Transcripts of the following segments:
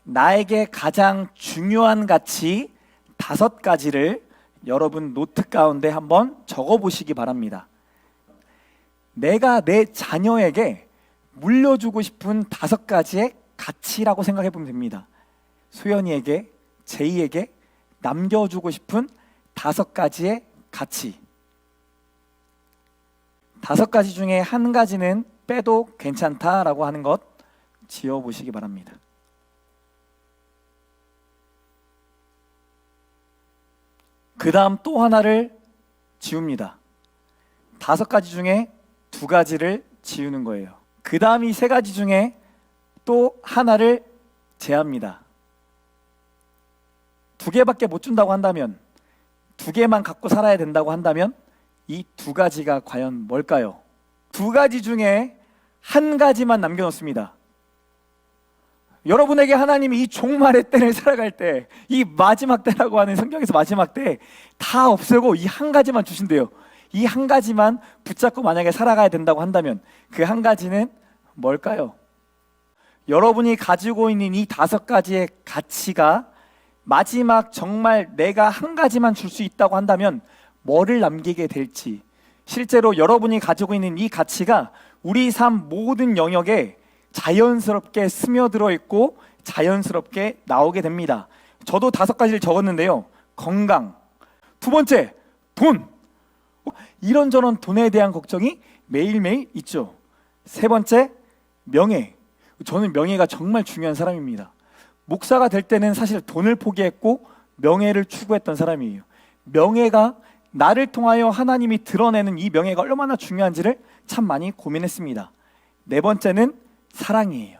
나에게 가장 중요한 가치 5가지를 여러분 노트 가운데 한번 적어보시기 바랍니다. 내가 내 자녀에게 물려주고 싶은 5가지의 가치라고 생각해 보면 됩니다. 소연이에게, 제이에게 남겨주고 싶은 5가지의 가치. 5가지 중에 한 가지는 빼도 괜찮다라고 하는 것 지어보시기 바랍니다. 그 다음 또 하나를 지웁니다. 5가지 중에 2가지를 지우는 거예요. 그 다음 이 3가지 중에 또 하나를 제합니다. 2개밖에 못 준다고 한다면, 2개만 갖고 살아야 된다고 한다면 이 2가지가 과연 뭘까요? 2가지 중에 한 가지만 남겨놓습니다. 여러분에게 하나님이 이 종말의 때를 살아갈 때, 이 마지막 때라고 하는 성경에서 마지막 때 다 없애고 이 한 가지만 주신대요. 이 한 가지만 붙잡고 만약에 살아가야 된다고 한다면 그 한 가지는 뭘까요? 여러분이 가지고 있는 이 5가지의 가치가 마지막 정말 내가 한 가지만 줄 수 있다고 한다면 뭐를 남기게 될지, 실제로 여러분이 가지고 있는 이 가치가 우리 삶 모든 영역에 자연스럽게 스며들어 있고 자연스럽게 나오게 됩니다. 저도 5가지를 적었는데요. 건강, 2번째 돈, 이런저런 돈에 대한 걱정이 매일매일 있죠. 3번째 명예, 저는 명예가 정말 중요한 사람입니다. 목사가 될 때는 사실 돈을 포기했고 명예를 추구했던 사람이에요. 명예가 나를 통하여 하나님이 드러내는 이 명예가 얼마나 중요한지를 참 많이 고민했습니다. 4번째는 사랑이에요.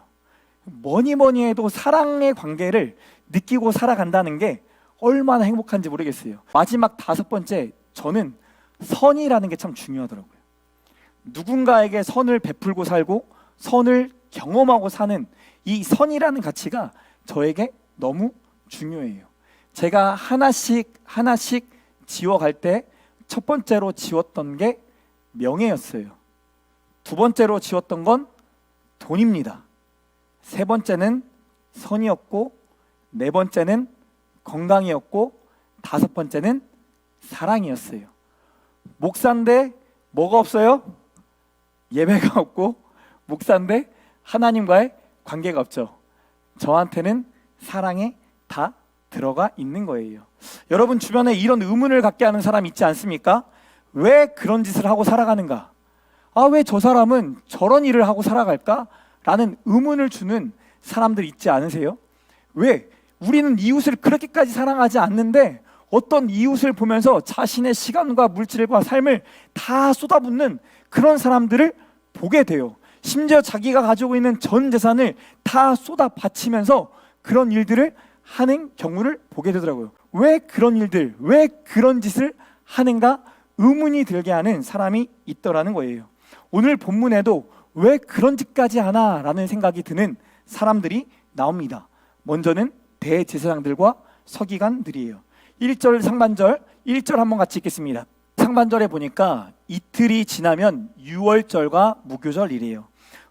뭐니 해도 사랑의 관계를 느끼고 살아간다는 게 얼마나 행복한지 모르겠어요. 마지막 5번째, 저는 선이라는 게 참 중요하더라고요. 누군가에게 선을 베풀고 살고 선을 경험하고 사는 이 선이라는 가치가 저에게 너무 중요해요. 제가 하나씩 지워갈 때 첫 번째로 지웠던 게 명예였어요. 2번째로 지웠던 건 돈입니다. 3번째는 선이었고, 4번째는 건강이었고, 5번째는 사랑이었어요. 목사인데 뭐가 없어요? 예배가 없고, 목사인데 하나님과의 관계가 없죠. 저한테는 사랑에 다 들어가 있는 거예요. 여러분 주변에 이런 의문을 갖게 하는 사람 있지 않습니까? 왜 그런 짓을 하고 살아가는가? 왜 저 사람은 저런 일을 하고 살아갈까? 라는 의문을 주는 사람들 있지 않으세요? 왜? 우리는 이웃을 그렇게까지 사랑하지 않는데 어떤 이웃을 보면서 자신의 시간과 물질과 삶을 다 쏟아붓는 그런 사람들을 보게 돼요. 심지어 자기가 가지고 있는 전 재산을 다 쏟아 바치면서 그런 일들을 하는 경우를 보게 되더라고요. 왜 그런 일들, 왜 그런 짓을 하는가 의문이 들게 하는 사람이 있더라는 거예요. 오늘 본문에도 왜 그런 짓까지 하나 라는 생각이 드는 사람들이 나옵니다. 먼저는 대제사장들과 서기관들이에요. 1절 상반절, 1절 한번 같이 읽겠습니다. 상반절에 보니까 이틀이 지나면 유월절과 무교절이래요.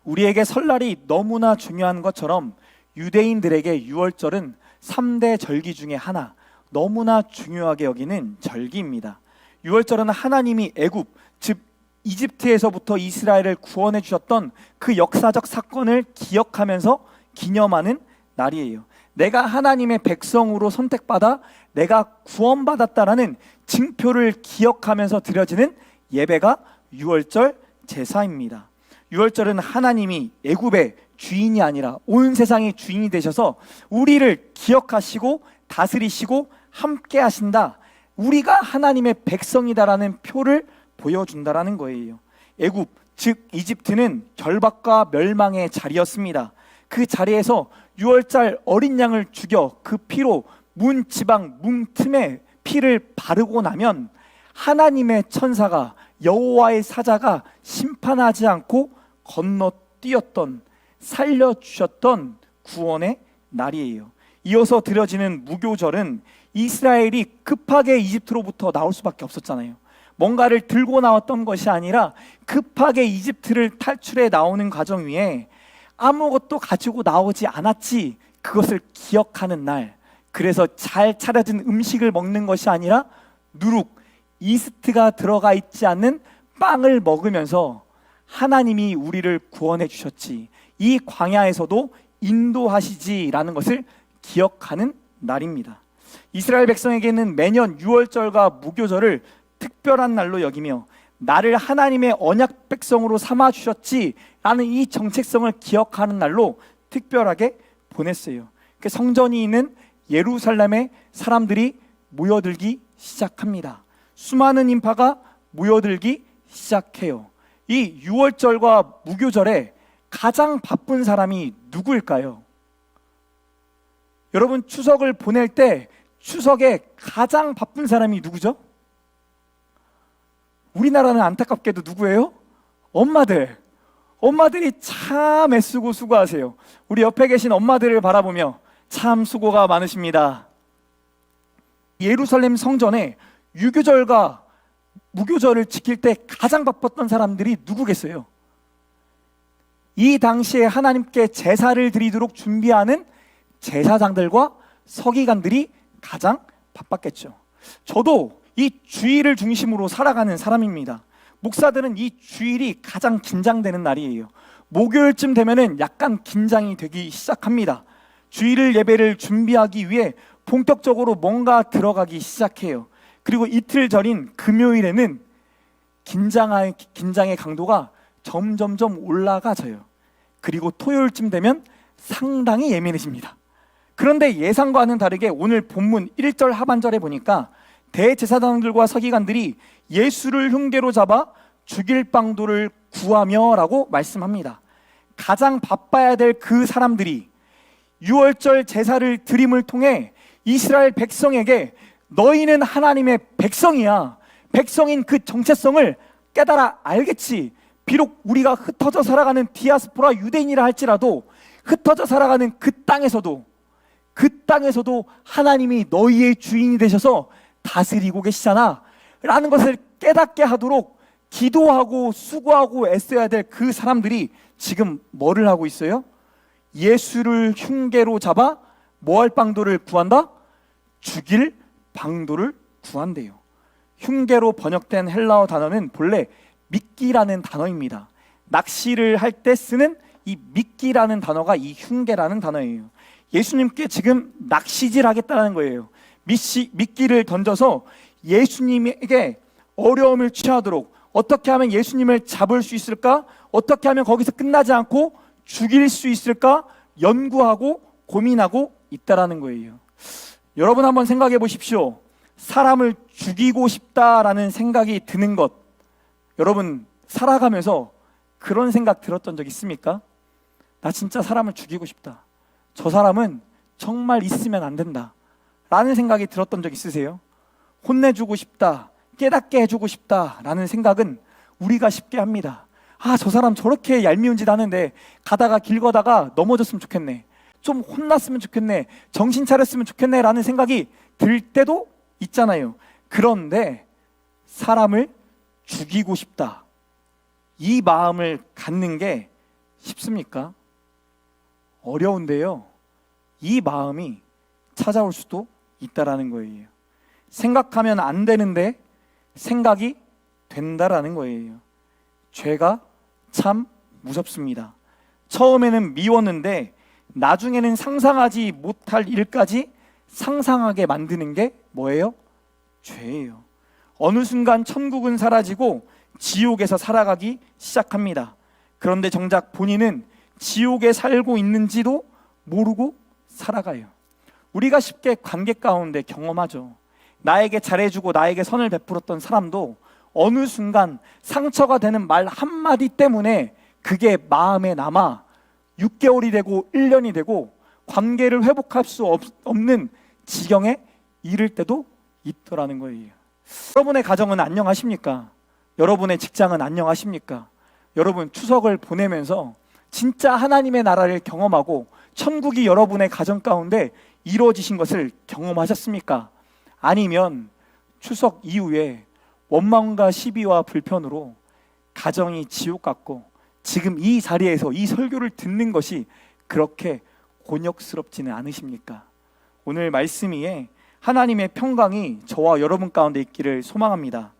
우리에게 설날이 너무나 중요한 것처럼 유대인들에게 유월절은 3대 절기 중에 하나, 너무나 중요하게 여기는 절기입니다. 유월절은 하나님이 애굽, 즉 이집트에서부터 이스라엘을 구원해 주셨던 그 역사적 사건을 기억하면서 기념하는 날이에요. 내가 하나님의 백성으로 선택받아 내가 구원받았다라는 징표를 기억하면서 드려지는 예배가 유월절 제사입니다. 유월절은 하나님이 애굽의 주인이 아니라 온 세상의 주인이 되셔서 우리를 기억하시고 다스리시고 함께 하신다, 우리가 하나님의 백성이다라는 표를 보여준다라는 거예요. 애굽, 즉 이집트는 결박과 멸망의 자리였습니다. 그 자리에서 유월절 어린 양을 죽여 그 피로 문 지방 문 틈에 피를 바르고 나면 하나님의 천사가, 여호와의 사자가 심판하지 않고 건너뛰었던, 살려주셨던 구원의 날이에요. 이어서 드려지는 무교절은 이스라엘이 급하게 이집트로부터 나올 수밖에 없었잖아요. 뭔가를 들고 나왔던 것이 아니라 급하게 이집트를 탈출해 나오는 과정 위에 아무것도 가지고 나오지 않았지, 그것을 기억하는 날. 그래서 잘 차려진 음식을 먹는 것이 아니라 누룩, 이스트가 들어가 있지 않는 빵을 먹으면서 하나님이 우리를 구원해 주셨지, 이 광야에서도 인도하시지라는 것을 기억하는 날입니다. 이스라엘 백성에게는 매년 유월절과 무교절을 특별한 날로 여기며 나를 하나님의 언약 백성으로 삼아 주셨지라는 이 정체성을 기억하는 날로 특별하게 보냈어요. 성전이 있는 예루살렘에 사람들이 모여들기 시작합니다. 수많은 인파가 모여들기 시작해요. 이 유월절과 무교절에 가장 바쁜 사람이 누구일까요? 여러분, 추석을 보낼 때 추석에 가장 바쁜 사람이 누구죠? 우리나라는 안타깝게도 누구예요? 엄마들이 참 애쓰고 수고하세요. 우리 옆에 계신 엄마들을 바라보며 참 수고가 많으십니다. 예루살렘 성전에 유교절과 무교절을 지킬 때 가장 바빴던 사람들이 누구겠어요? 이 당시에 하나님께 제사를 드리도록 준비하는 제사장들과 서기관들이 가장 바빴겠죠. 저도 이 주일을 중심으로 살아가는 사람입니다. 목사들은 이 주일이 가장 긴장되는 날이에요. 목요일쯤 되면은 약간 긴장이 되기 시작합니다. 주일 예배를 준비하기 위해 본격적으로 뭔가 들어가기 시작해요. 그리고 이틀 전인 금요일에는 긴장의 강도가 점점점 올라가져요. 그리고 토요일쯤 되면 상당히 예민해집니다. 그런데 예상과는 다르게 오늘 본문 1절 하반절에 보니까 대제사장들과 서기관들이 예수를 흉계로 잡아 죽일 방도를 구하며 라고 말씀합니다. 가장 바빠야 될 그 사람들이 유월절 제사를 드림을 통해 이스라엘 백성에게 너희는 하나님의 백성이야, 백성인 그 정체성을 깨달아 알겠지. 비록 우리가 흩어져 살아가는 디아스포라 유대인이라 할지라도 흩어져 살아가는 그 땅에서도 하나님이 너희의 주인이 되셔서 다스리고 계시잖아 라는 것을 깨닫게 하도록 기도하고 수고하고 애써야 될 그 사람들이 지금 뭐를 하고 있어요? 예수를 흉계로 잡아 뭐 할 방도를 구한다? 죽일 방도를 구한대요. 흉계로 번역된 헬라어 단어는 본래 미끼라는 단어입니다. 낚시를 할 때 쓰는 이 미끼라는 단어가 이 흉계라는 단어예요. 예수님께 지금 낚시질 하겠다는 거예요. 미끼를 던져서 예수님에게 어려움을 취하도록, 어떻게 하면 예수님을 잡을 수 있을까? 어떻게 하면 거기서 끝나지 않고 죽일 수 있을까? 연구하고 고민하고 있다라는 거예요. 여러분 한번 생각해 보십시오. 사람을 죽이고 싶다라는 생각이 드는 것, 여러분 살아가면서 그런 생각 들었던 적 있습니까? 나 진짜 사람을 죽이고 싶다, 저 사람은 정말 있으면 안 된다 라는 생각이 들었던 적 있으세요? 혼내주고 싶다, 깨닫게 해주고 싶다 라는 생각은 우리가 쉽게 합니다. 저 사람 저렇게 얄미운 짓 하는데 길 가다가 넘어졌으면 좋겠네, 좀 혼났으면 좋겠네, 정신 차렸으면 좋겠네 라는 생각이 들 때도 있잖아요. 그런데 사람을 죽이고 싶다, 이 마음을 갖는 게 쉽습니까? 어려운데요, 이 마음이 찾아올 수도 있다라는 거예요. 생각하면 안 되는데 생각이 된다라는 거예요. 죄가 참 무섭습니다. 처음에는 미웠는데 나중에는 상상하지 못할 일까지 상상하게 만드는 게 뭐예요? 죄예요. 어느 순간 천국은 사라지고 지옥에서 살아가기 시작합니다. 그런데 정작 본인은 지옥에 살고 있는지도 모르고 살아가요. 우리가 쉽게 관계 가운데 경험하죠. 나에게 잘해주고 나에게 선을 베풀었던 사람도 어느 순간 상처가 되는 말 한마디 때문에 그게 마음에 남아 6개월이 되고 1년이 되고 관계를 회복할 수 없는 지경에 이를 때도 있더라는 거예요. 여러분의 가정은 안녕하십니까? 여러분의 직장은 안녕하십니까? 여러분 추석을 보내면서 진짜 하나님의 나라를 경험하고 천국이 여러분의 가정 가운데 이루어지신 것을 경험하셨습니까? 아니면 추석 이후에 원망과 시비와 불편으로 가정이 지옥 같고 지금 이 자리에서 이 설교를 듣는 것이 그렇게 곤욕스럽지는 않으십니까? 오늘 말씀 위에 하나님의 평강이 저와 여러분 가운데 있기를 소망합니다.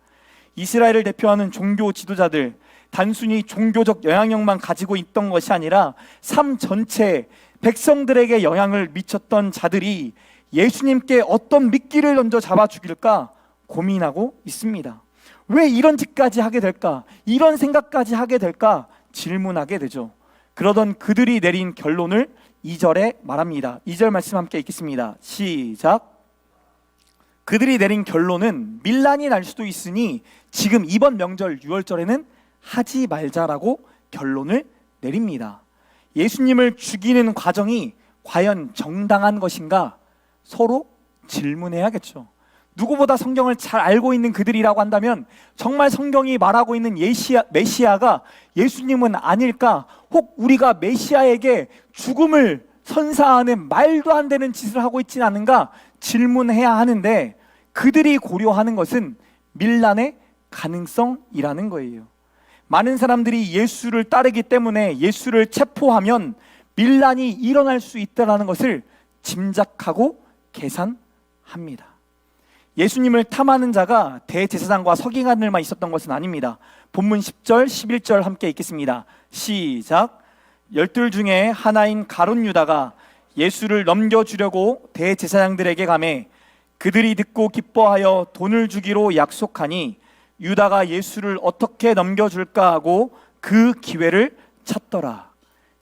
이스라엘을 대표하는 종교 지도자들, 단순히 종교적 영향력만 가지고 있던 것이 아니라 삶 전체에 백성들에게 영향을 미쳤던 자들이 예수님께 어떤 미끼를 던져 잡아 죽일까 고민하고 있습니다. 왜 이런 짓까지 하게 될까? 이런 생각까지 하게 될까? 질문하게 되죠. 그러던 그들이 내린 결론을 2절에 말합니다. 2절 말씀 함께 읽겠습니다. 시작. 그들이 내린 결론은 밀란이 날 수도 있으니 지금 이번 명절 6월절에는 하지 말자라고 결론을 내립니다. 예수님을 죽이는 과정이 과연 정당한 것인가? 서로 질문해야겠죠. 누구보다 성경을 잘 알고 있는 그들이라고 한다면 정말 성경이 말하고 있는 메시아가 예수님은 아닐까? 혹 우리가 메시아에게 죽음을 선사하는 말도 안 되는 짓을 하고 있지는 않은가? 질문해야 하는데 그들이 고려하는 것은 밀란의 가능성이라는 거예요. 많은 사람들이 예수를 따르기 때문에 예수를 체포하면 밀란이 일어날 수 있다는 것을 짐작하고 계산합니다. 예수님을 탐하는 자가 대제사장과 서기관들만 있었던 것은 아닙니다. 본문 10절, 11절 함께 읽겠습니다. 시작. 열둘 중에 하나인 가룟 유다가 예수를 넘겨주려고 대제사장들에게 가매 그들이 듣고 기뻐하여 돈을 주기로 약속하니 유다가 예수를 어떻게 넘겨줄까 하고 그 기회를 찾더라.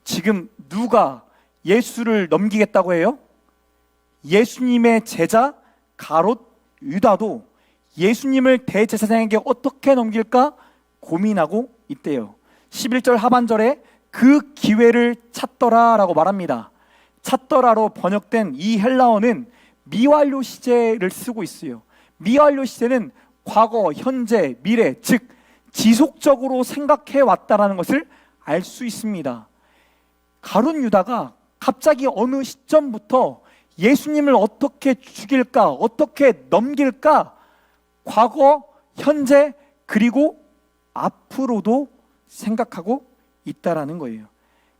지금 누가 예수를 넘기겠다고 해요? 예수님의 제자 가롯 유다도 예수님을 대제사장에게 어떻게 넘길까 고민하고 있대요. 11절 하반절에 그 기회를 찾더라 라고 말합니다. 찾더라로 번역된 이 헬라어는 미완료 시제를 쓰고 있어요. 미완료 시제는 과거, 현재, 미래, 즉 지속적으로 생각해 왔다라는 것을 알 수 있습니다. 가룟 유다가 갑자기 어느 시점부터 예수님을 어떻게 죽일까, 어떻게 넘길까, 과거, 현재, 그리고 앞으로도 생각하고 있다라는 거예요.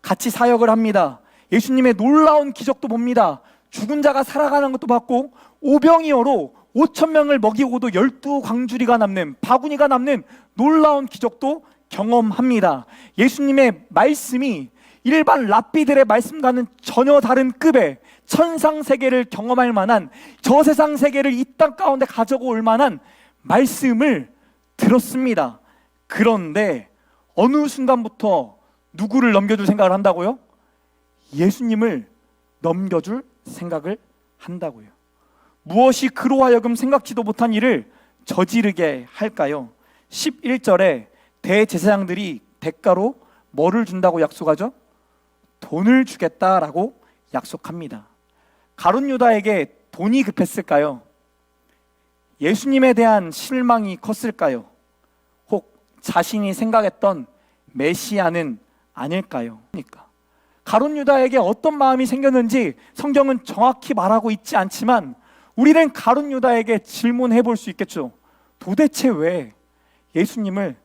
같이 사역을 합니다. 예수님의 놀라운 기적도 봅니다. 죽은 자가 살아가는 것도 봤고 오병이어로 5,000명을 먹이고도 12광주리가 남는, 바구니가 남는 놀라운 기적도 경험합니다. 예수님의 말씀이 일반 랍비들의 말씀과는 전혀 다른 급의 천상세계를 경험할 만한, 저 세상 세계를 이 땅 가운데 가져고 올 만한 말씀을 들었습니다. 그런데 어느 순간부터 누구를 넘겨줄 생각을 한다고요? 예수님을 넘겨줄 생각을 한다고요. 무엇이 그로 하여금 생각지도 못한 일을 저지르게 할까요? 11절에 대제사장들이 대가로 뭐를 준다고 약속하죠? 돈을 주겠다라고 약속합니다. 가룟 유다에게 돈이 급했을까요? 예수님에 대한 실망이 컸을까요? 혹 자신이 생각했던 메시아는 아닐까요? 가룟 유다에게 어떤 마음이 생겼는지 성경은 정확히 말하고 있지 않지만 우리는 가룟 유다에게 질문해 볼 수 있겠죠. 도대체 왜 예수님을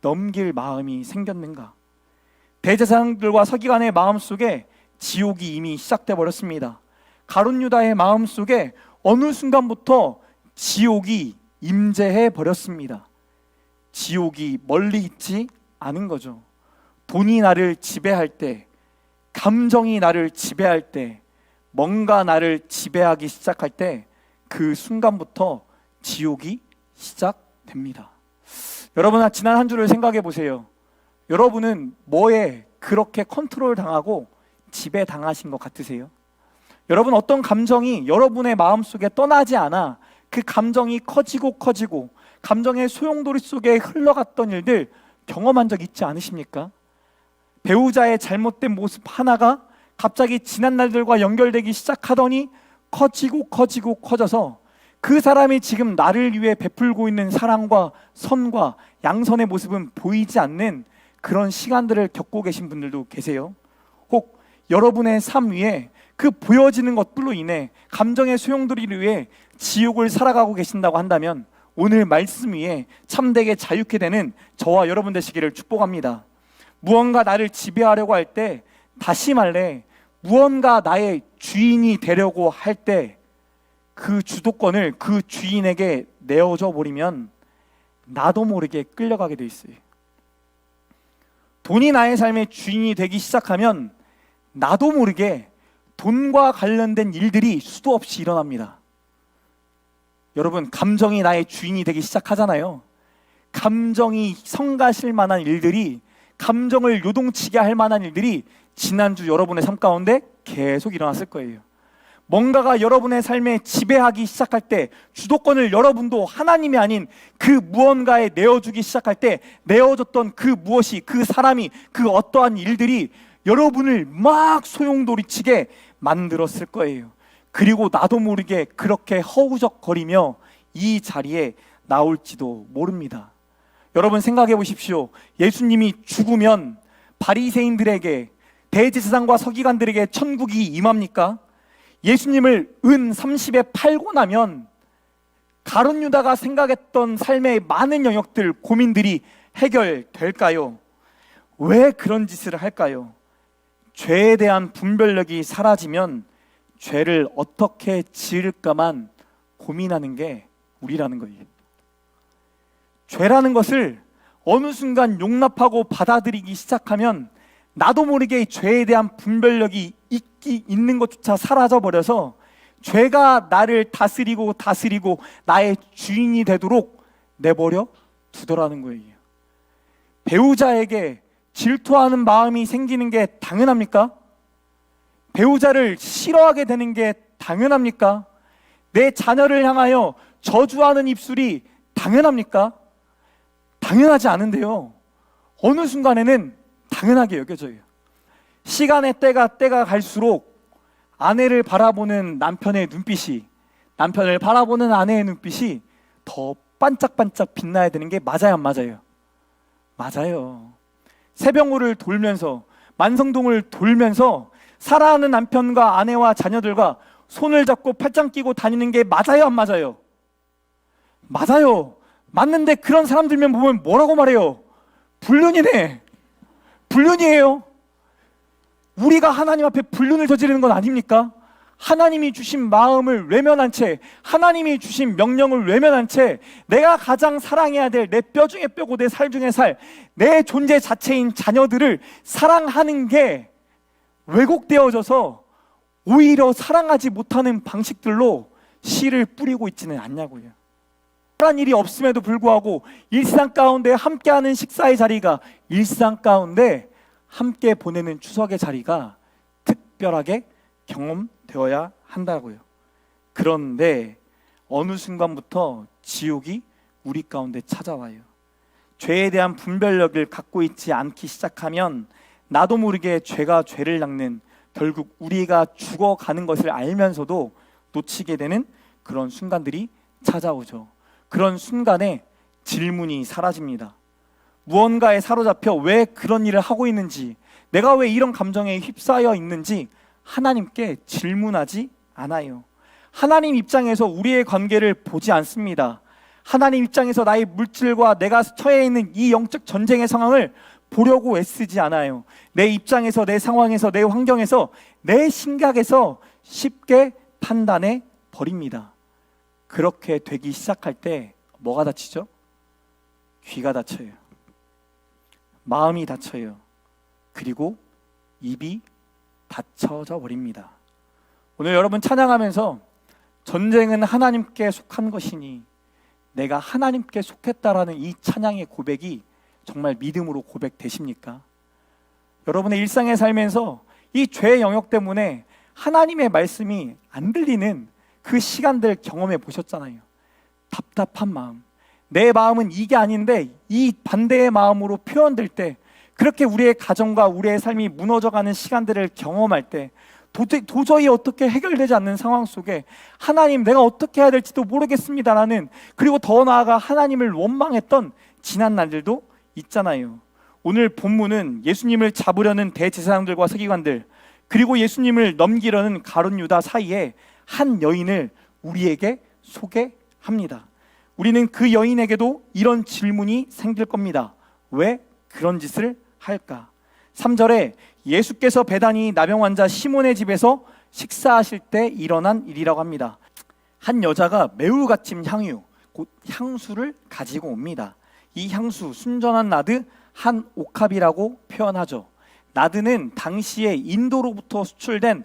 넘길 마음이 생겼는가? 대제사장들과 서기관의 마음속에 지옥이 이미 시작돼 버렸습니다. 가룟 유다의 마음속에 어느 순간부터 지옥이 임재해 버렸습니다. 지옥이 멀리 있지 않은 거죠. 돈이 나를 지배할 때, 감정이 나를 지배할 때, 뭔가 나를 지배하기 시작할 때 그 순간부터 지옥이 시작됩니다. 여러분, 지난 한 주를 생각해 보세요. 여러분은 뭐에 그렇게 컨트롤 당하고 지배당하신 것 같으세요? 여러분, 어떤 감정이 여러분의 마음속에 떠나지 않아 그 감정이 커지고 감정의 소용돌이 속에 흘러갔던 일들 경험한 적 있지 않으십니까? 배우자의 잘못된 모습 하나가 갑자기 지난 날들과 연결되기 시작하더니 커져서 그 사람이 지금 나를 위해 베풀고 있는 사랑과 선과 양선의 모습은 보이지 않는 그런 시간들을 겪고 계신 분들도 계세요. 혹 여러분의 삶 위에 그 보여지는 것들로 인해 감정의 소용돌이를 위해 지옥을 살아가고 계신다고 한다면 오늘 말씀 위에 참되게 자유케 되는 저와 여러분 되시기를 축복합니다. 무언가 나를 지배하려고 할 때, 다시 말해 무언가 나의 주인이 되려고 할 때 그 주도권을 그 주인에게 내어줘 버리면 나도 모르게 끌려가게 돼 있어요. 돈이 나의 삶의 주인이 되기 시작하면 나도 모르게 돈과 관련된 일들이 수도 없이 일어납니다. 여러분, 감정이 나의 주인이 되기 시작하잖아요. 감정이 성가실 만한 일들이, 감정을 요동치게 할 만한 일들이 지난주 여러분의 삶 가운데 계속 일어났을 거예요. 뭔가가 여러분의 삶에 지배하기 시작할 때, 주도권을 여러분도 하나님이 아닌 그 무언가에 내어주기 시작할 때, 내어줬던 그 무엇이, 그 사람이, 그 어떠한 일들이 여러분을 막 소용돌이치게 만들었을 거예요. 그리고 나도 모르게 그렇게 허우적거리며 이 자리에 나올지도 모릅니다. 여러분, 생각해 보십시오. 예수님이 죽으면 바리새인들에게, 대제사장과 서기관들에게 천국이 임합니까? 예수님을 은 30에 팔고 나면 가룟 유다가 생각했던 삶의 많은 영역들, 고민들이 해결될까요? 왜 그런 짓을 할까요? 죄에 대한 분별력이 사라지면 죄를 어떻게 지을까만 고민하는 게 우리라는 거예요. 죄라는 것을 어느 순간 용납하고 받아들이기 시작하면 나도 모르게 죄에 대한 분별력이 있는 것조차 사라져버려서 죄가 나를 다스리고 나의 주인이 되도록 내버려 두더라는 거예요. 배우자에게 질투하는 마음이 생기는 게 당연합니까? 배우자를 싫어하게 되는 게 당연합니까? 내 자녀를 향하여 저주하는 입술이 당연합니까? 당연하지 않은데요, 어느 순간에는 당연하게 여겨져요. 시간의 때가 갈수록 아내를 바라보는 남편의 눈빛이, 남편을 바라보는 아내의 눈빛이 더 반짝반짝 빛나야 되는 게 맞아요, 안 맞아요? 맞아요. 새벽호를 돌면서, 만성동을 돌면서 사랑하는 남편과 아내와 자녀들과 손을 잡고 팔짱 끼고 다니는 게 맞아요, 안 맞아요? 맞아요. 맞는데 그런 사람들만 보면 뭐라고 말해요? 불륜이네. 불륜이에요. 우리가 하나님 앞에 불륜을 저지르는 건 아닙니까? 하나님이 주신 마음을 외면한 채, 하나님이 주신 명령을 외면한 채, 내가 가장 사랑해야 될 내 뼈 중에 뼈고 내 살 중에 살, 내 존재 자체인 자녀들을 사랑하는 게 왜곡되어져서 오히려 사랑하지 못하는 방식들로 씨를 뿌리고 있지는 않냐고요. 그런 일이 없음에도 불구하고 일상 가운데 함께하는 식사의 자리가, 일상 가운데 함께 보내는 추석의 자리가 특별하게 경험되어야 한다고요. 그런데 어느 순간부터 지옥이 우리 가운데 찾아와요. 죄에 대한 분별력을 갖고 있지 않기 시작하면 나도 모르게 죄가 죄를 낳는, 결국 우리가 죽어가는 것을 알면서도 놓치게 되는 그런 순간들이 찾아오죠. 그런 순간에 질문이 사라집니다. 무언가에 사로잡혀 왜 그런 일을 하고 있는지, 내가 왜 이런 감정에 휩싸여 있는지 하나님께 질문하지 않아요. 하나님 입장에서 우리의 관계를 보지 않습니다. 하나님 입장에서 나의 물질과 내가 처해 있는 이 영적 전쟁의 상황을 보려고 애쓰지 않아요. 내 입장에서, 내 상황에서, 내 환경에서, 내 심각에서 쉽게 판단해 버립니다. 그렇게 되기 시작할 때 뭐가 다치죠? 귀가 다쳐요. 마음이 다쳐요. 그리고 입이 닫혀져 버립니다. 오늘 여러분 찬양하면서 전쟁은 하나님께 속한 것이니 내가 하나님께 속했다라는 이 찬양의 고백이 정말 믿음으로 고백되십니까? 여러분의 일상에 살면서 이 죄의 영역 때문에 하나님의 말씀이 안 들리는 그 시간들 경험해 보셨잖아요. 답답한 마음, 내 마음은 이게 아닌데 이 반대의 마음으로 표현될 때, 그렇게 우리의 가정과 우리의 삶이 무너져가는 시간들을 경험할 때, 도저히 어떻게 해결되지 않는 상황 속에 하나님, 내가 어떻게 해야 될지도 모르겠습니다라는, 그리고 더 나아가 하나님을 원망했던 지난 날들도 있잖아요. 오늘 본문은 예수님을 잡으려는 대제사장들과 서기관들, 그리고 예수님을 넘기려는 가룟 유다 사이에 한 여인을 우리에게 소개합니다. 우리는 그 여인에게도 이런 질문이 생길 겁니다. 왜 그런 짓을 할까? 3절에 예수께서 베다니 나병 환자 시몬의 집에서 식사하실 때 일어난 일이라고 합니다. 한 여자가 매우 값진 향유, 곧 향수를 가지고 옵니다. 이 향수, 순전한 나드 한 옥합이라고 표현하죠. 나드는 당시에 인도로부터 수출된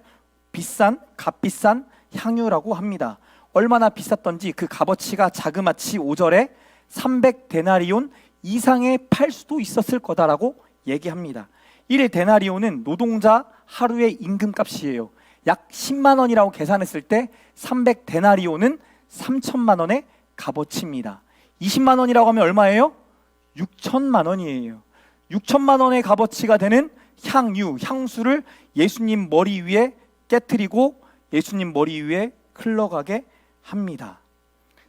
값비싼 향유라고 합니다. 얼마나 비쌌던지 그 값어치가 자그마치 5절에 300데나리온 이상에 팔 수도 있었을 거다라고 얘기합니다. 1데나리온은 노동자 하루의 임금값이에요. 약 10만 원이라고 계산했을 때 300데나리온은 3천만 원의 값어치입니다. 20만 원이라고 하면 얼마예요? 6천만 원이에요. 6천만 원의 값어치가 되는 향수를 예수님 머리 위에 깨트리고 예수님 머리 위에 흘러가게 합니다.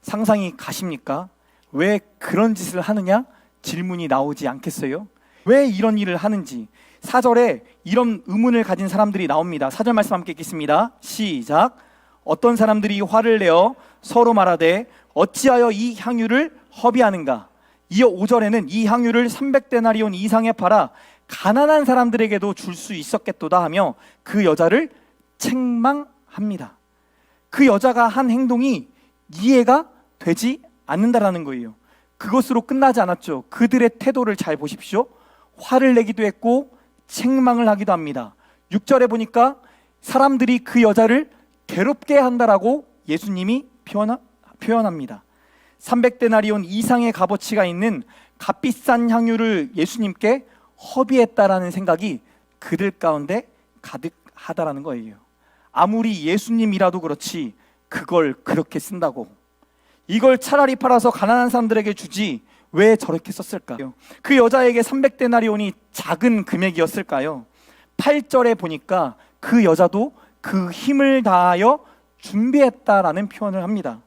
상상이 가십니까? 왜 그런 짓을 하느냐? 질문이 나오지 않겠어요? 왜 이런 일을 하는지 4절에 이런 의문을 가진 사람들이 나옵니다. 4절 말씀 함께 읽겠습니다. 시작. 어떤 사람들이 화를 내어 서로 말하되 어찌하여 이 향유를 허비하는가? 이어 5절에는 이 향유를 300데나리온 이상에 팔아 가난한 사람들에게도 줄 수 있었겠도다 하며 그 여자를 책망합니다. 그 여자가 한 행동이 이해가 되지 않는다라는 거예요. 그것으로 끝나지 않았죠. 그들의 태도를 잘 보십시오. 화를 내기도 했고 책망을 하기도 합니다. 6절에 보니까 사람들이 그 여자를 괴롭게 한다라고 예수님이 표현합니다. 300데나리온 이상의 값어치가 있는 값비싼 향유를 예수님께 허비했다라는 생각이 그들 가운데 가득하다라는 거예요. 아무리 예수님이라도 그렇지 그걸 그렇게 쓴다고, 이걸 차라리 팔아서 가난한 사람들에게 주지 왜 저렇게 썼을까요? 그 여자에게 300데나리온이 작은 금액이었을까요? 8절에 보니까 그 여자도 그 힘을 다하여 준비했다라는 표현을 합니다.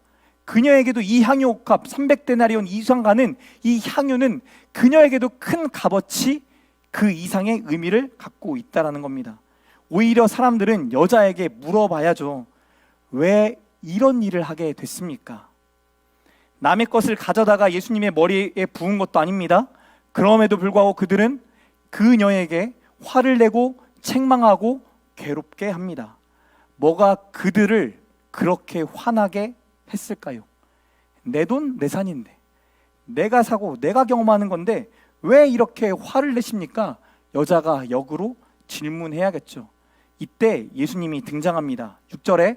그녀에게도 이 향유값 300데나리온 이상 가는 이 향유는 그녀에게도 큰 값어치 그 이상의 의미를 갖고 있다라는 겁니다. 오히려 사람들은 여자에게 물어봐야죠. 왜 이런 일을 하게 됐습니까? 남의 것을 가져다가 예수님의 머리에 부은 것도 아닙니다. 그럼에도 불구하고 그들은 그녀에게 화를 내고 책망하고 괴롭게 합니다. 뭐가 그들을 그렇게 화나게 했을까요? 내 돈, 내 산인데, 내가 사고 내가 경험하는 건데 왜 이렇게 화를 내십니까? 여자가 역으로 질문해야겠죠. 이때 예수님이 등장합니다. 6절에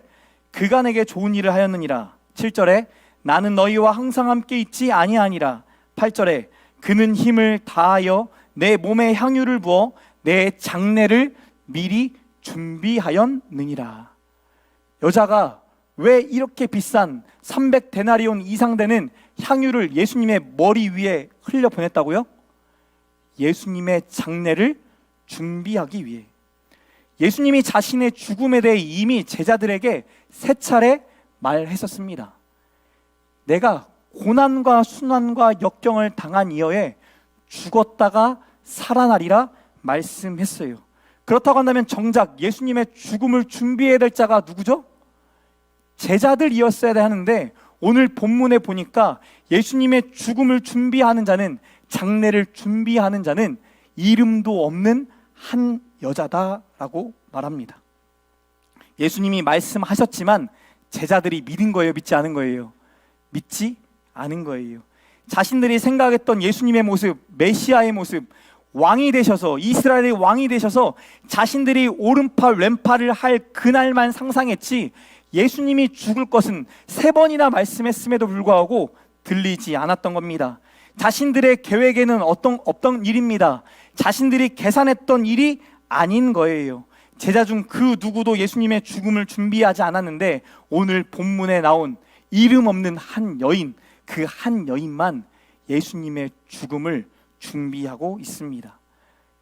그가 내게 좋은 일을 하였느니라. 7절에 나는 너희와 항상 함께 있지 아니하니라. 8절에 그는 힘을 다하여 내 몸에 향유를 부어 내 장례를 미리 준비하였느니라. 여자가 왜 이렇게 비싼 300데나리온 이상 되는 향유를 예수님의 머리 위에 흘려 보냈다고요? 예수님의 장례를 준비하기 위해. 예수님이 자신의 죽음에 대해 이미 제자들에게 3차례 말했었습니다. 내가 고난과 순환과 역경을 당한 이후에 죽었다가 살아나리라 말씀했어요. 그렇다고 한다면 정작 예수님의 죽음을 준비해야 될 자가 누구죠? 제자들이었어야 하는데 오늘 본문에 보니까 예수님의 죽음을 준비하는 자는, 장례를 준비하는 자는 이름도 없는 한 여자다라고 말합니다. 예수님이 말씀하셨지만 제자들이 믿은 거예요? 믿지 않은 거예요? 믿지 않은 거예요. 자신들이 생각했던 예수님의 모습, 메시아의 모습, 왕이 되셔서, 이스라엘의 왕이 되셔서 자신들이 오른팔 왼팔을 할 그날만 상상했지 예수님이 죽을 것은 3번이나 말씀했음에도 불구하고 들리지 않았던 겁니다. 자신들의 계획에는 없던 일입니다. 자신들이 계산했던 일이 아닌 거예요. 제자 중 그 누구도 예수님의 죽음을 준비하지 않았는데 오늘 본문에 나온 이름 없는 한 여인, 그 한 여인만 예수님의 죽음을 준비하고 있습니다.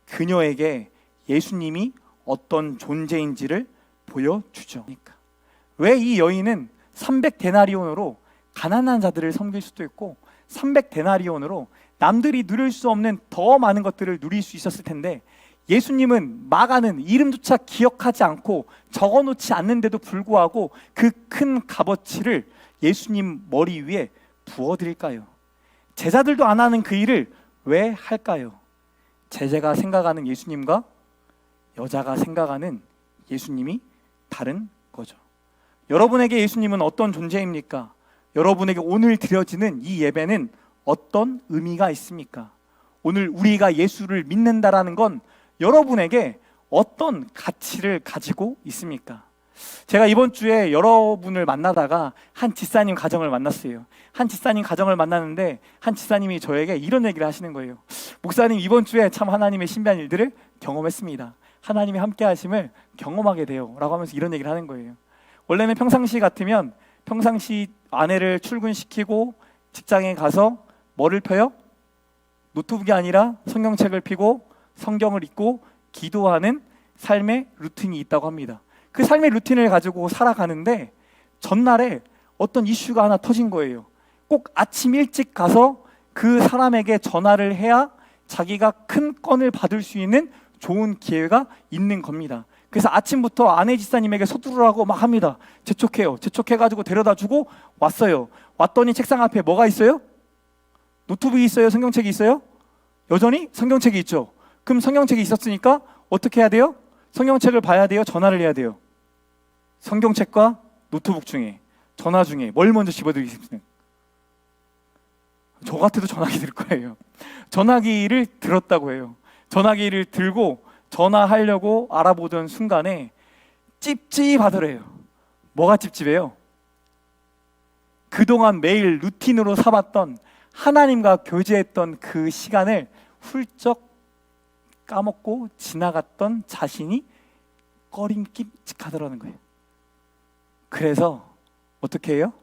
그녀에게 예수님이 어떤 존재인지를 보여주죠. 왜 이 여인은 300데나리온으로 가난한 자들을 섬길 수도 있고 300데나리온으로 남들이 누릴 수 없는 더 많은 것들을 누릴 수 있었을 텐데 예수님은 마가는 이름조차 기억하지 않고 적어놓지 않는데도 불구하고 그 큰 값어치를 예수님 머리 위에 부어드릴까요? 제자들도 안 하는 그 일을 왜 할까요? 제자가 생각하는 예수님과 여자가 생각하는 예수님이 다른 거죠. 여러분에게 예수님은 어떤 존재입니까? 여러분에게 오늘 드려지는 이 예배는 어떤 의미가 있습니까? 오늘 우리가 예수를 믿는다라는 건 여러분에게 어떤 가치를 가지고 있습니까? 제가 이번 주에 여러분을 만나다가 한 지사님 가정을 만났어요. 한 지사님 가정을 만났는데 한 지사님이 저에게 이런 얘기를 하시는 거예요. 목사님, 이번 주에 참 하나님의 신비한 일들을 경험했습니다. 하나님이 함께 하심을 경험하게 돼요 라고 하면서 이런 얘기를 하는 거예요. 원래는 평상시 같으면 평상시 아내를 출근시키고 직장에 가서 뭐를 펴요? 노트북이 아니라 성경책을 펴고 성경을 읽고 기도하는 삶의 루틴이 있다고 합니다. 그 삶의 루틴을 가지고 살아가는데 전날에 어떤 이슈가 하나 터진 거예요. 꼭 아침 일찍 가서 그 사람에게 전화를 해야 자기가 큰 건을 받을 수 있는 좋은 기회가 있는 겁니다. 그래서 아침부터 아내 집사님에게 서두르라고 막 합니다. 재촉해요. 재촉해가지고 데려다 주고 왔어요. 왔더니 책상 앞에 뭐가 있어요? 노트북이 있어요? 성경책이 있어요? 여전히 성경책이 있죠. 그럼 성경책이 있었으니까 어떻게 해야 돼요? 성경책을 봐야 돼요? 전화를 해야 돼요? 성경책과 노트북 중에, 전화 중에 뭘 먼저 집어들겠습니까? 저 같아도 전화기 들 거예요. 전화기를 들었다고 해요. 전화기를 들고 전화하려고 알아보던 순간에 찝찝하더래요. 뭐가 찝찝해요? 그동안 매일 루틴으로 삼았던 하나님과 교제했던 그 시간을 훌쩍 까먹고 지나갔던 자신이 꺼림칙하더라는 거예요. 그래서 어떻게 해요?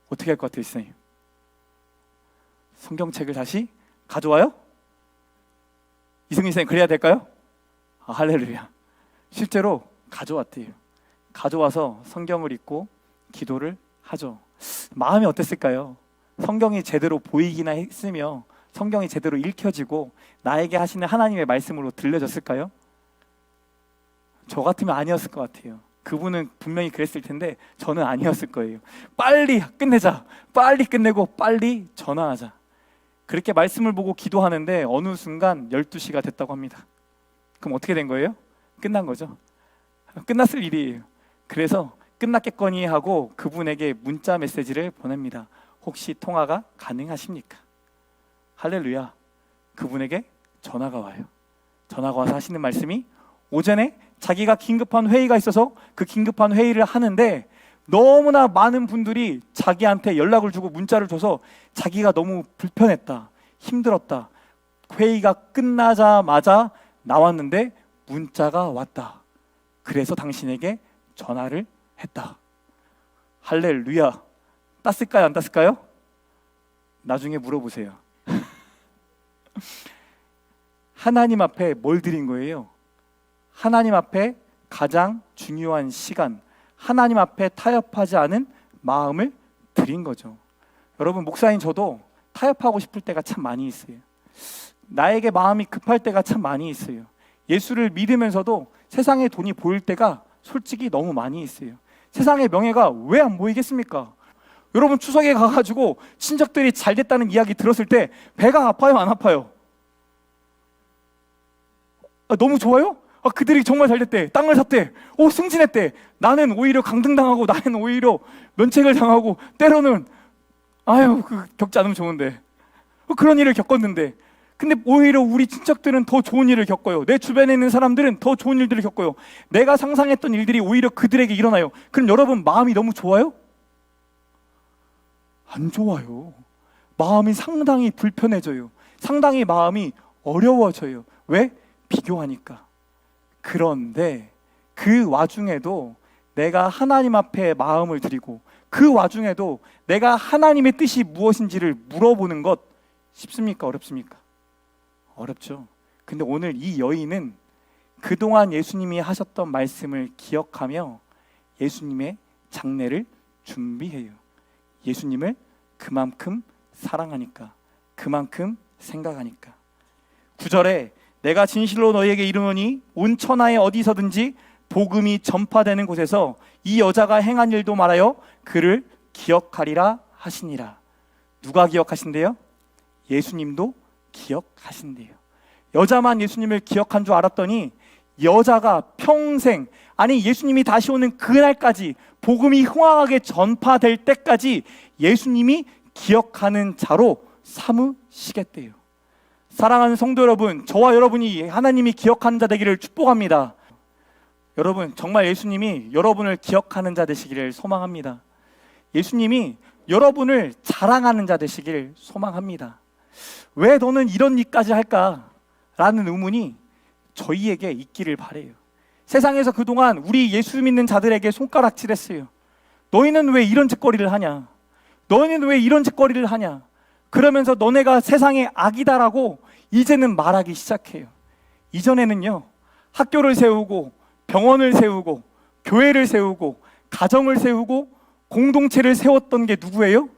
어떻게 할 것 같아요, 선생님? 성경책을 다시 가져와요? 이승민 선생님, 그래야 될까요? 할렐루야. 실제로 가져왔대요. 가져와서 성경을 읽고 기도를 하죠. 마음이 어땠을까요? 성경이 제대로 보이기나 했으며 성경이 제대로 읽혀지고 나에게 하시는 하나님의 말씀으로 들려졌을까요? 저 같으면 아니었을 것 같아요. 그분은 분명히 그랬을 텐데 저는 아니었을 거예요. 빨리 끝내자. 빨리 끝내고 빨리 전화하자. 그렇게 말씀을 보고 기도하는데 어느 순간 12시가 됐다고 합니다. 그럼 어떻게 된 거예요? 끝난 거죠. 끝났을 일이에요. 그래서 끝났겠거니 하고 그분에게 문자 메시지를 보냅니다. 혹시 통화가 가능하십니까? 할렐루야. 그분에게 전화가 와요. 전화가 와서 하시는 말씀이 오전에 자기가 긴급한 회의가 있어서 그 긴급한 회의를 하는데 너무나 많은 분들이 자기한테 연락을 주고 문자를 줘서 자기가 너무 불편했다, 힘들었다. 회의가 끝나자마자 나왔는데 문자가 왔다. 그래서 당신에게 전화를 했다. 할렐루야. 땄을까요? 안 땄을까요? 나중에 물어보세요. 하나님 앞에 뭘 드린 거예요? 하나님 앞에 가장 중요한 시간, 하나님 앞에 타협하지 않은 마음을 드린 거죠. 여러분, 목사인 저도 타협하고 싶을 때가 참 많이 있어요. 나에게 마음이 급할 때가 참 많이 있어요. 예수를 믿으면서도 세상에 돈이 보일 때가 솔직히 너무 많이 있어요. 세상의 명예가 왜 안 보이겠습니까? 여러분, 추석에 가가지고 친척들이 잘 됐다는 이야기 들었을 때 배가 아파요, 안 아파요? 너무 좋아요? 그들이 정말 잘 됐대. 땅을 샀대. 승진했대. 나는 오히려 강등당하고 나는 오히려 면책을 당하고 때로는 겪지 않으면 좋은데 그런 일을 겪었는데 근데 오히려 우리 친척들은 더 좋은 일을 겪어요. 내 주변에 있는 사람들은 더 좋은 일들을 겪어요. 내가 상상했던 일들이 오히려 그들에게 일어나요. 그럼 여러분, 마음이 너무 좋아요? 안 좋아요. 마음이 상당히 불편해져요. 상당히 마음이 어려워져요. 왜? 비교하니까. 그런데 그 와중에도 내가 하나님 앞에 마음을 드리고 그 와중에도 내가 하나님의 뜻이 무엇인지를 물어보는 것 쉽습니까? 어렵습니까? 어렵죠. 근데 오늘 이 여인은 그동안 예수님이 하셨던 말씀을 기억하며 예수님의 장례를 준비해요. 예수님을 그만큼 사랑하니까, 그만큼 생각하니까. 9절에 내가 진실로 너희에게 이르노니 온 천하에 어디서든지 복음이 전파되는 곳에서 이 여자가 행한 일도 말하여 그를 기억하리라 하시니라. 누가 기억하신대요? 예수님도 기억하신대요. 여자만 예수님을 기억한 줄 알았더니 여자가 평생, 아니 예수님이 다시 오는 그날까지, 복음이 흥황하게 전파될 때까지 예수님이 기억하는 자로 삼으시겠대요. 사랑하는 성도 여러분, 저와 여러분이 하나님이 기억하는 자 되기를 축복합니다. 여러분, 정말 예수님이 여러분을 기억하는 자 되시기를 소망합니다. 예수님이 여러분을 자랑하는 자 되시기를 소망합니다. 왜 너는 이런 일까지 할까? 라는 의문이 저희에게 있기를 바래요. 세상에서 그동안 우리 예수 믿는 자들에게 손가락질했어요. 너희는 왜 이런 짓거리를 하냐? 너희는 왜 이런 짓거리를 하냐? 그러면서 너네가 세상의 악이다라고 이제는 말하기 시작해요. 이전에는요, 학교를 세우고 병원을 세우고 교회를 세우고 가정을 세우고 공동체를 세웠던 게 누구예요?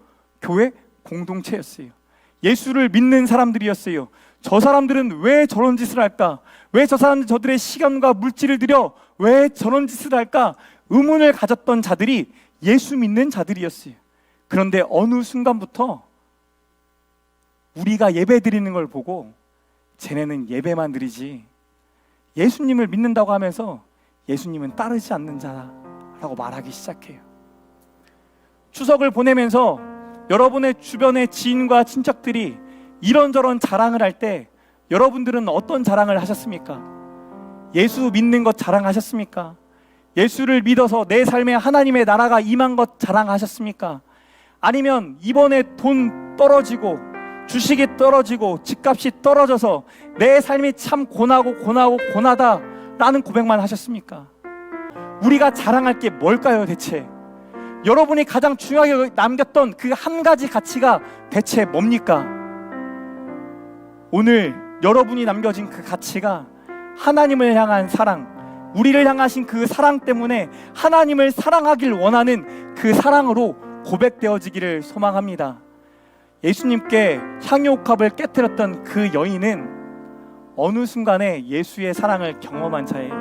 교회 공동체였어요. 예수를 믿는 사람들이었어요. 저 사람들은 왜 저런 짓을 할까? 왜 저 사람들 저들의 시간과 물질을 들여 왜 저런 짓을 할까? 의문을 가졌던 자들이 예수 믿는 자들이었어요. 그런데 어느 순간부터 우리가 예배 드리는 걸 보고 쟤네는 예배만 드리지 예수님을 믿는다고 하면서 예수님은 따르지 않는 자라고 말하기 시작해요. 추석을 보내면서 여러분의 주변의 지인과 친척들이 이런저런 자랑을 할 때 여러분들은 어떤 자랑을 하셨습니까? 예수 믿는 것 자랑하셨습니까? 예수를 믿어서 내 삶에 하나님의 나라가 임한 것 자랑하셨습니까? 아니면 이번에 돈 떨어지고 주식이 떨어지고 집값이 떨어져서 내 삶이 참 고나다라는 고백만 하셨습니까? 우리가 자랑할 게 뭘까요 대체? 여러분이 가장 중요하게 남겼던 그 한 가지 가치가 대체 뭡니까? 오늘 여러분이 남겨진 그 가치가 하나님을 향한 사랑, 우리를 향하신 그 사랑 때문에 하나님을 사랑하길 원하는 그 사랑으로 고백되어지기를 소망합니다. 예수님께 향유옥합을 깨뜨렸던 그 여인은 어느 순간에 예수의 사랑을 경험한 자예요.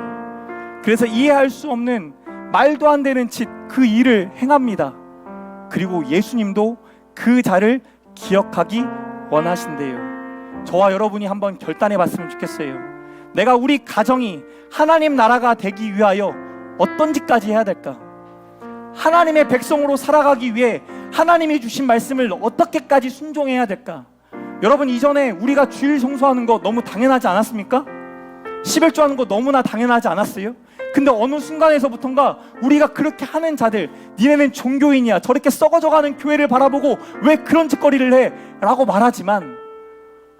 그래서 이해할 수 없는 말도 안 되는 짓, 그 일을 행합니다. 그리고 예수님도 그 자를 기억하기 원하신대요. 저와 여러분이 한번 결단해 봤으면 좋겠어요. 내가 우리 가정이 하나님 나라가 되기 위하여 어떤 짓까지 해야 될까? 하나님의 백성으로 살아가기 위해 하나님이 주신 말씀을 어떻게까지 순종해야 될까? 여러분, 이전에 우리가 주일 성수하는 거 너무 당연하지 않았습니까? 11조 하는 거 너무나 당연하지 않았어요? 근데 어느 순간에서부턴가 우리가 그렇게 하는 자들, 니네는 종교인이야, 저렇게 썩어져가는 교회를 바라보고 왜 그런 짓거리를 해? 라고 말하지만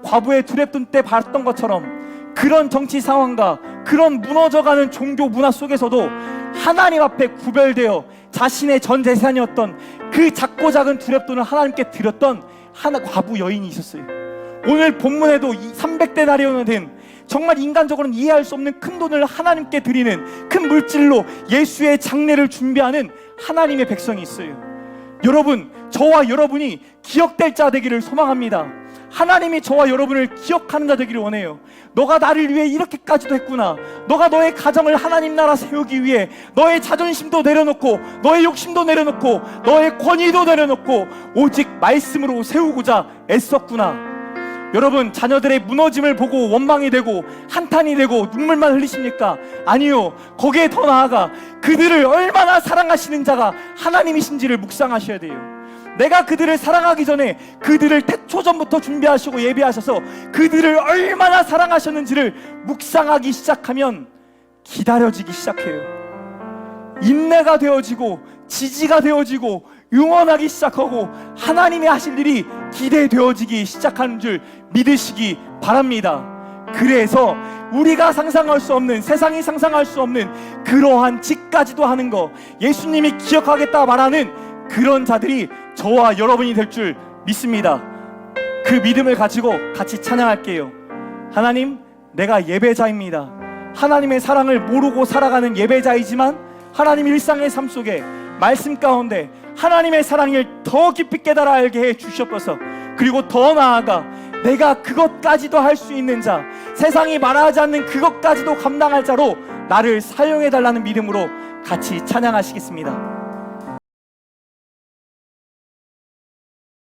과부의 두렙돈 때 봤던 것처럼 그런 정치 상황과 그런 무너져가는 종교 문화 속에서도 하나님 앞에 구별되어 자신의 전 재산이었던 그 작고 작은 두렙돈을 하나님께 드렸던 하나 과부 여인이 있었어요. 오늘 본문에도 300데나리온이 된 정말 인간적으로는 이해할 수 없는 큰 돈을 하나님께 드리는 큰 물질로 예수의 장례를 준비하는 하나님의 백성이 있어요. 여러분, 저와 여러분이 기억될 자 되기를 소망합니다. 하나님이 저와 여러분을 기억하는 자 되기를 원해요. 너가 나를 위해 이렇게까지도 했구나. 너가 너의 가정을 하나님 나라 세우기 위해 너의 자존심도 내려놓고 너의 욕심도 내려놓고 너의 권위도 내려놓고 오직 말씀으로 세우고자 애썼구나. 여러분, 자녀들의 무너짐을 보고 원망이 되고 한탄이 되고 눈물만 흘리십니까? 아니요. 거기에 더 나아가 그들을 얼마나 사랑하시는 자가 하나님이신지를 묵상하셔야 돼요. 내가 그들을 사랑하기 전에 그들을 태초 전부터 준비하시고 예비하셔서 그들을 얼마나 사랑하셨는지를 묵상하기 시작하면 기다려지기 시작해요. 인내가 되어지고 지지가 되어지고 응원하기 시작하고 하나님이 하실 일이 기대되어지기 시작하는 줄 믿으시기 바랍니다. 그래서 우리가 상상할 수 없는, 세상이 상상할 수 없는 그러한 짓까지도 하는 거, 예수님이 기억하겠다 말하는 그런 자들이 저와 여러분이 될 줄 믿습니다. 그 믿음을 가지고 같이 찬양할게요. 하나님, 내가 예배자입니다. 하나님의 사랑을 모르고 살아가는 예배자이지만 하나님 일상의 삶 속에 말씀 가운데 하나님의 사랑을 더 깊이 깨달아 알게 해 주시옵소서. 그리고 더 나아가 내가 그것까지도 할 수 있는 자, 세상이 말하지 않는 그것까지도 감당할 자로 나를 사용해 달라는 믿음으로 같이 찬양하시겠습니다.